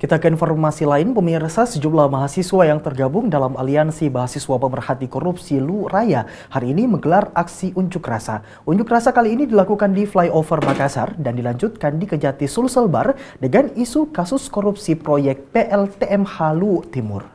Kita ke informasi lain, pemirsa, sejumlah mahasiswa yang tergabung dalam Aliansi Mahasiswa Pemerhati Korupsi Luraya hari ini menggelar aksi unjuk rasa. Unjuk rasa kali ini dilakukan di Flyover Makassar dan dilanjutkan di Kejati Sulselbar dengan isu kasus korupsi proyek PLTMH Luwu Timur.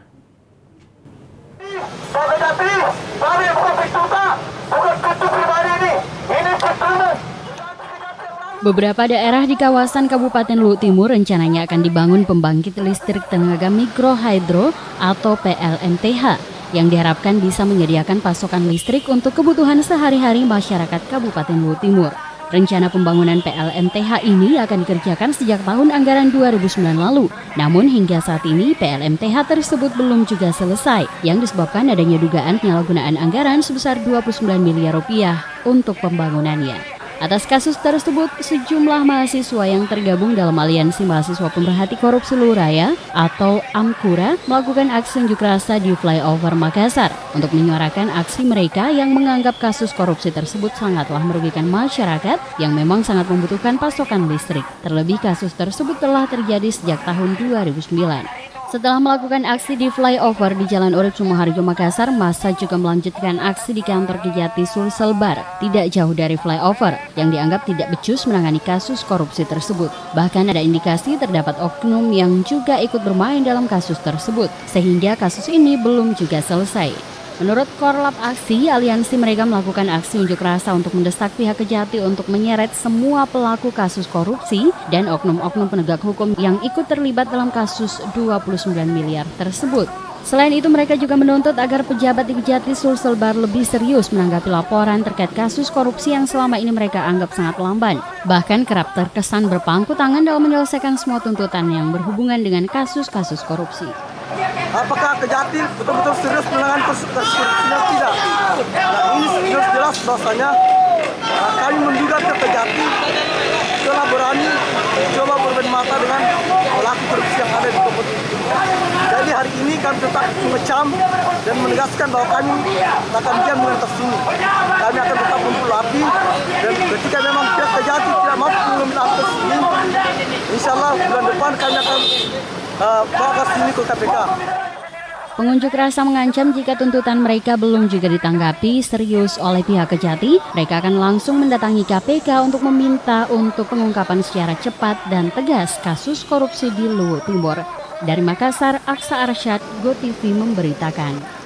Beberapa daerah di kawasan Kabupaten Luwu Timur rencananya akan dibangun pembangkit listrik tenaga mikrohidro atau PLMTH yang diharapkan bisa menyediakan pasokan listrik untuk kebutuhan sehari-hari masyarakat Kabupaten Luwu Timur. Rencana pembangunan PLMTH ini akan dikerjakan sejak tahun anggaran 2009 lalu. Namun hingga saat ini PLMTH tersebut belum juga selesai yang disebabkan adanya dugaan penyalahgunaan anggaran sebesar 29 miliar rupiah untuk pembangunannya. Atas kasus tersebut, sejumlah mahasiswa yang tergabung dalam Aliansi Mahasiswa Pemerhati Korupsi Luraya atau AMKURA melakukan aksi unjuk rasa di Flyover Makassar untuk menyuarakan aksi mereka yang menganggap kasus korupsi tersebut sangatlah merugikan masyarakat yang memang sangat membutuhkan pasokan listrik. Terlebih kasus tersebut telah terjadi sejak tahun 2009. Setelah melakukan aksi di flyover di Jalan Urip Sumoharjo Makassar, massa juga melanjutkan aksi di kantor Kejati Sulselbar, tidak jauh dari flyover, yang dianggap tidak becus menangani kasus korupsi tersebut. Bahkan ada indikasi terdapat oknum yang juga ikut bermain dalam kasus tersebut, sehingga kasus ini belum juga selesai. Menurut Korlap Aksi, aliansi mereka melakukan aksi unjuk rasa untuk mendesak pihak Kejati untuk menyeret semua pelaku kasus korupsi dan oknum-oknum penegak hukum yang ikut terlibat dalam kasus 29 miliar tersebut. Selain itu, mereka juga menuntut agar pejabat di Kejati Sulselbar lebih serius menanggapi laporan terkait kasus korupsi yang selama ini mereka anggap sangat lamban. Bahkan kerap terkesan berpangku tangan dalam menyelesaikan semua tuntutan yang berhubungan dengan kasus-kasus korupsi. Apakah Kejati betul-betul serius menangani kasus korupsinya? Tidak. Nah, ini jelas bahwasanya kami menduga ke Kejati telah berani coba bermain mata dengan pelaku korupsi yang ada di Kabupaten. Jadi hari ini kami tetap mengecam dan menegaskan bahwa kami akan diam dengan kasus ini. Kami akan tetap mempunyai api dan ketika memang pihak Kejati tidak mampu mengambil kasus ini, insya Allah bulan depan kami akan bawa kasus ini ke KPK. Pengunjuk rasa mengancam jika tuntutan mereka belum juga ditanggapi serius oleh pihak Kejati, mereka akan langsung mendatangi KPK untuk meminta untuk pengungkapan secara cepat dan tegas kasus korupsi di Luwu Timur. Dari Makassar, Aksa Arsyad, GoTV memberitakan.